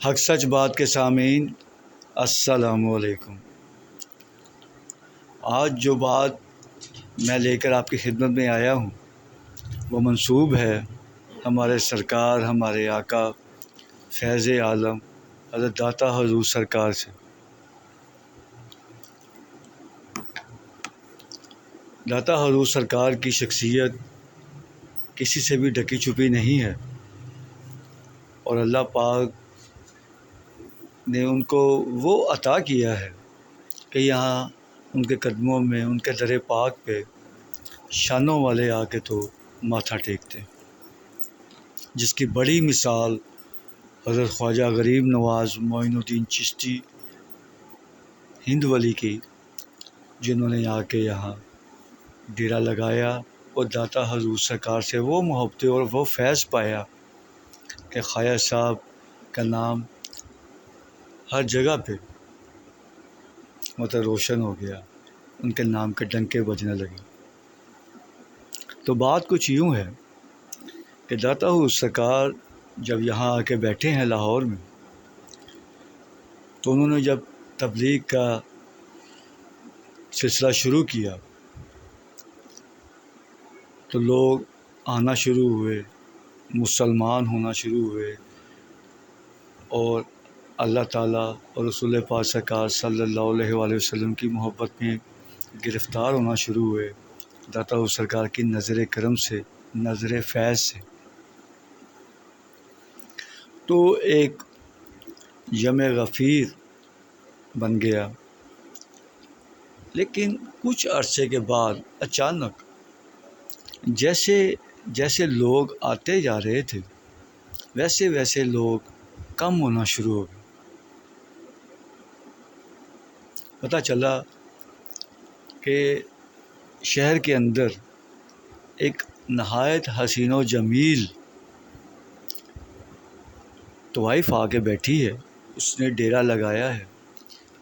حق سچ بات کے سامعین، السلام علیکم۔ آج جو بات میں لے کر آپ کی خدمت میں آیا ہوں وہ منسوب ہے ہمارے سرکار، ہمارے آقا فیض عالم حضرت داتا حضور سرکار سے۔ داتا حضور سرکار کی شخصیت کسی سے بھی ڈھکی چھپی نہیں ہے، اور اللہ پاک نے ان کو وہ عطا کیا ہے کہ یہاں ان کے قدموں میں، ان کے در پاک پہ شانوں والے آ کے تو ماتھا ٹیکتے ہیں، جس کی بڑی مثال حضرت خواجہ غریب نواز معین الدین چشتی ہند ولی کی، جنہوں نے آ کے یہاں ڈیرا لگایا اور داتا حضور سرکار سے وہ محبت اور وہ فیض پایا کہ خواجہ صاحب کا نام ہر جگہ پہ روشن ہو گیا، ان کے نام کے ڈنکے بجنے لگے۔ تو بات کچھ یوں ہے کہ داتا حضور سرکار جب یہاں آ کے بیٹھے ہیں لاہور میں، تو انہوں نے جب تبلیغ کا سلسلہ شروع کیا تو لوگ آنا شروع ہوئے، مسلمان ہونا شروع ہوئے، اور اللہ تعالیٰ اور رسول پاک سرکار صلی اللہ علیہ وآلہ وسلم کی محبت میں گرفتار ہونا شروع ہوئے، داتا حضور سرکار کی نظر کرم سے، نظر فیض سے۔ تو ایک جمع غفیر بن گیا، لیکن کچھ عرصے کے بعد اچانک جیسے جیسے لوگ آتے جا رہے تھے ویسے ویسے لوگ کم ہونا شروع ہو گئے۔ پتہ چلا کہ شہر کے اندر ایک نہایت حسین و جمیل طوائف آ کے بیٹھی ہے، اس نے ڈیرا لگایا ہے،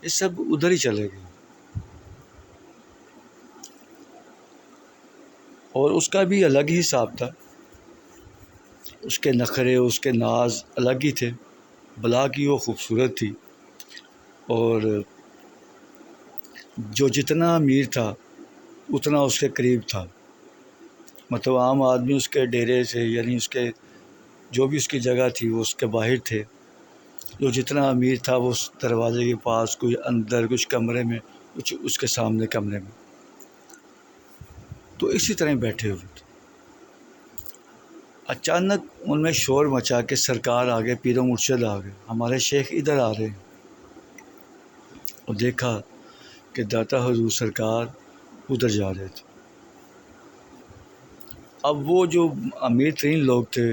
یہ سب ادھر ہی چلے گئے، اور اس کا بھی الگ ہی حساب تھا، اس کے نخرے، اس کے ناز الگ ہی تھے، بلا کی وہ خوبصورت تھی، اور جو جتنا امیر تھا اتنا اس کے قریب تھا، مطلب عام آدمی اس کے ڈیرے سے، یعنی اس کے جو بھی اس کی جگہ تھی وہ اس کے باہر تھے، جو جتنا امیر تھا وہ اس دروازے کے پاس، کوئی اندر، کچھ کمرے میں، کچھ اس کے سامنے کمرے میں، تو اسی طرح بیٹھے ہوئے تھے۔ اچانک ان میں شور مچا کہ سرکار آ گئے، پیر و مرشد آ گئے، ہمارے شیخ ادھر آ رہے ہیں، اور دیکھا کہ داتا حضور سرکار ادھر جا رہے تھے۔ اب وہ جو امیر ترین لوگ تھے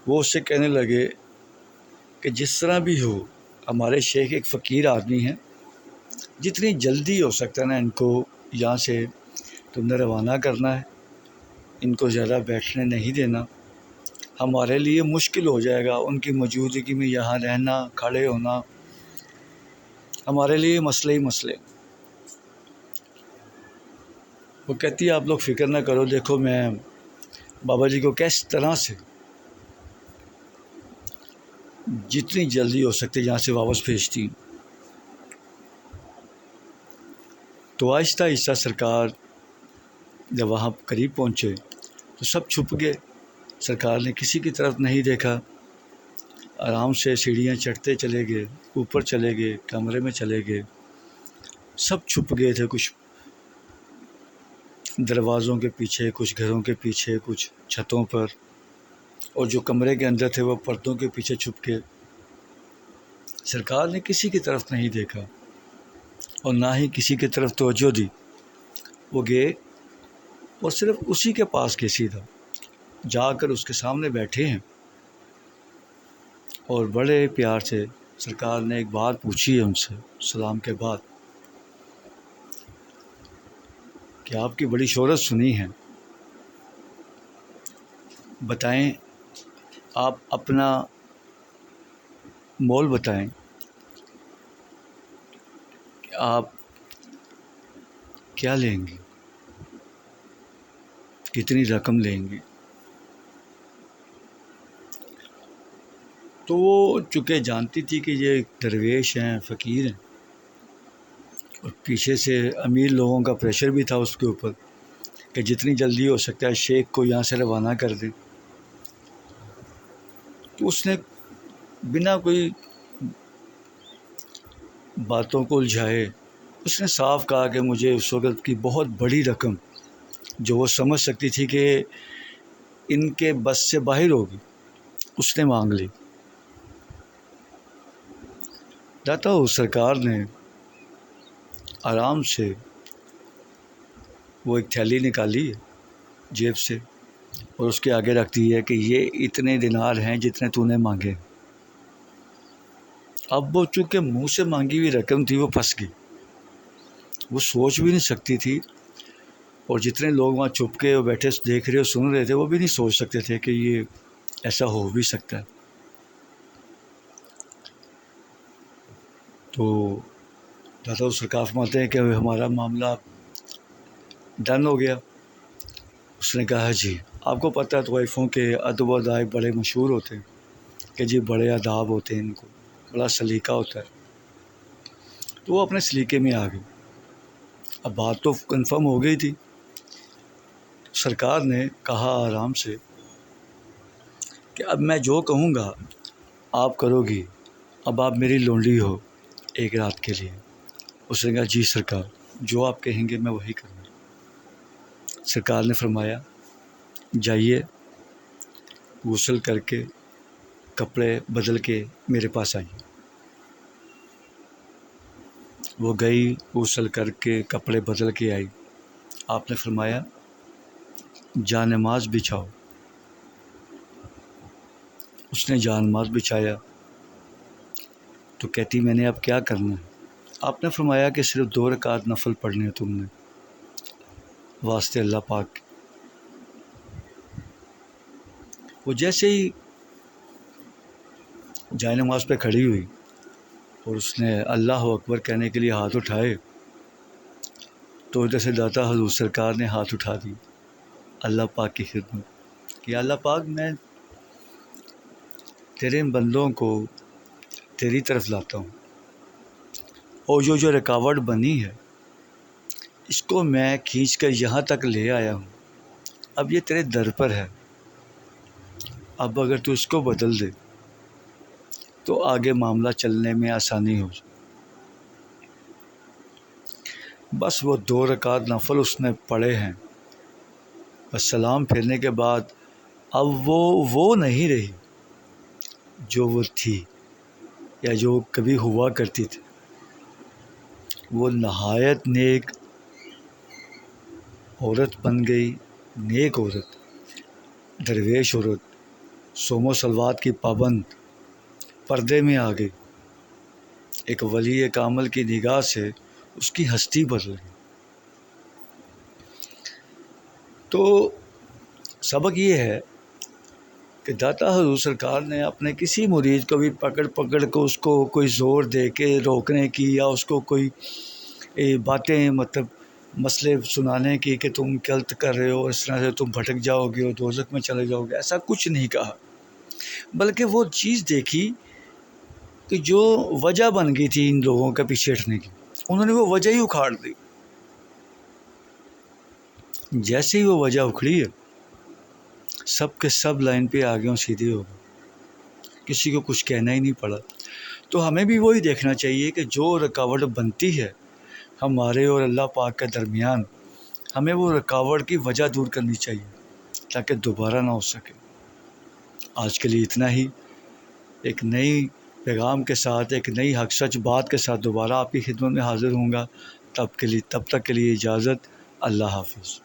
وہ اس سے کہنے لگے کہ جس طرح بھی ہو، ہمارے شیخ ایک فقیر آدمی ہیں، جتنی جلدی ہو سکتا ہے نا ان کو یہاں سے تم نے روانہ کرنا ہے، ان کو زیادہ بیٹھنے نہیں دینا، ہمارے لیے مشکل ہو جائے گا ان کی موجودگی میں یہاں رہنا، کھڑے ہونا، ہمارے لیے مسئلے ہی مسئلے۔ وہ کہتی ہے آپ لوگ فکر نہ کرو، دیکھو میں بابا جی کو کس طرح سے جتنی جلدی ہو سکتے یہاں سے واپس بھیجتی ہوں۔ تو آہستہ آہستہ سرکار جب وہاں قریب پہنچے تو سب چھپ گئے، سرکار نے کسی کی طرف نہیں دیکھا، آرام سے سیڑھیاں چڑھتے چلے گئے، اوپر چلے گئے، کمرے میں چلے گئے، سب چھپ گئے تھے، کچھ دروازوں کے پیچھے، کچھ گھروں کے پیچھے، کچھ چھتوں پر، اور جو کمرے کے اندر تھے وہ پردوں کے پیچھے چھپ کے۔ سرکار نے کسی کی طرف نہیں دیکھا اور نہ ہی کسی کی طرف توجہ دی، وہ گئے اور صرف اسی کے پاس گئے، سیدھا جا کر اس کے سامنے بیٹھے ہیں، اور بڑے پیار سے سرکار نے ایک بات پوچھی ہے ان سے سلام کے بعد کہ آپ کی بڑی شہرت سنی ہے، بتائیں آپ اپنا مول بتائیں کہ آپ کیا لیں گے، کتنی رقم لیں گے۔ تو وہ چونکہ جانتی تھی کہ یہ درویش ہیں، فقیر ہیں، اور پیچھے سے امیر لوگوں کا پریشر بھی تھا اس کے اوپر کہ جتنی جلدی ہو سکتا ہے شیخ کو یہاں سے روانہ کر دیں، تو اس نے بنا کوئی باتوں کو الجھائے اس نے صاف کہا کہ مجھے اس وقت کی بہت بڑی رقم جو وہ سمجھ سکتی تھی کہ ان کے بس سے باہر ہوگی، اس نے مانگ لی۔ داتا سرکار نے آرام سے وہ ایک تھیلی نکالی ہے جیب سے اور اس کے آگے رکھ دی ہے کہ یہ اتنے دینار ہیں جتنے تو نے مانگے۔ اب وہ چونکہ منہ سے مانگی ہوئی رقم تھی وہ پھنس گئی، وہ سوچ بھی نہیں سکتی تھی، اور جتنے لوگ وہاں چھپ کے بیٹھے دیکھ رہے اور سن رہے تھے وہ بھی نہیں سوچ سکتے تھے کہ یہ ایسا ہو بھی سکتا ہے۔ تو داتا سرکار فرماتے ہیں کہ ہمارا معاملہ ڈن ہو گیا۔ اس نے کہا جی آپ کو پتہ ہے طوائفوں کے ادب و ادائب بڑے مشہور ہوتے ہیں کہ جی بڑے آداب ہوتے ہیں، ان کو بڑا سلیقہ ہوتا ہے، تو وہ اپنے سلیقے میں آ گئی۔ اب بات تو کنفرم ہو گئی تھی۔ سرکار نے کہا آرام سے کہ اب میں جو کہوں گا آپ کرو گی، اب آپ میری لونڈی ہو ایک رات کے لیے۔ اس نے کہا جی سرکار جو آپ کہیں گے میں وہی کروں گا۔ سرکار نے فرمایا جائیے غسل کر کے کپڑے بدل کے میرے پاس آئیے۔ وہ گئی غسل کر کے کپڑے بدل کے آئی۔ آپ نے فرمایا جا نماز بچھاؤ۔ اس نے جا نماز بچھایا تو کہتی میں نے اب کیا کرنا ہے؟ آپ نے فرمایا کہ صرف 2 رکعت نفل پڑھنے ہیں تم نے واسطے اللہ پاک۔ وہ جیسے ہی جائے نماز پہ کھڑی ہوئی اور اس نے اللہ اکبر کہنے کے لیے ہاتھ اٹھائے تو ادھر سے داتا حضور سرکار نے ہاتھ اٹھا دی اللہ پاک کی خدمت کہ اللہ پاک میں تیرے بندوں کو تیری طرف لاتا ہوں، اور جو رکاوٹ بنی ہے اس کو میں کھینچ کر یہاں تک لے آیا ہوں، اب یہ تیرے در پر ہے، اب اگر تو اس کو بدل دے تو آگے معاملہ چلنے میں آسانی ہو جائے۔ بس وہ 2 رکعت نفل اس نے پڑھے ہیں، بس سلام پھیرنے کے بعد اب وہ نہیں رہی جو وہ تھی یا جو کبھی ہوا کرتی تھی۔ وہ نہایت نیک عورت بن گئی، نیک عورت، درویش عورت، صوم و صلوات کی پابند، پردے میں آ گئی۔ ایک ولی کامل کی نگاہ سے اس کی ہستی بدل گئی۔ تو سبق یہ ہے کہ داتا حضور سرکار نے اپنے کسی مرید کو بھی پکڑ کو اس کو کوئی زور دے کے روکنے کی یا اس کو کوئی باتیں مطلب مسئلے سنانے کی کہ تم غلط کر رہے ہو، اس طرح سے تم بھٹک جاؤ گے اور دوزخ میں چلے جاؤ گے، ایسا کچھ نہیں کہا، بلکہ وہ چیز دیکھی کہ جو وجہ بن گئی تھی ان لوگوں کے پیچھے ہٹنے کی، انہوں نے وہ وجہ ہی اکھاڑ دی۔ جیسے ہی وہ وجہ اکھڑی ہے سب کے سب لائن پہ آگے اور سیدھے ہو گئے، کسی کو کچھ کہنا ہی نہیں پڑا۔ تو ہمیں بھی وہی دیکھنا چاہیے کہ جو رکاوٹ بنتی ہے ہمارے اور اللہ پاک کے درمیان، ہمیں وہ رکاوٹ کی وجہ دور کرنی چاہیے تاکہ دوبارہ نہ ہو سکے۔ آج کے لیے اتنا ہی، ایک نئی پیغام کے ساتھ، ایک نئی حق سچ بات کے ساتھ دوبارہ آپ کی خدمت میں حاضر ہوں گا۔ تب تک کے لیے اجازت، اللہ حافظ۔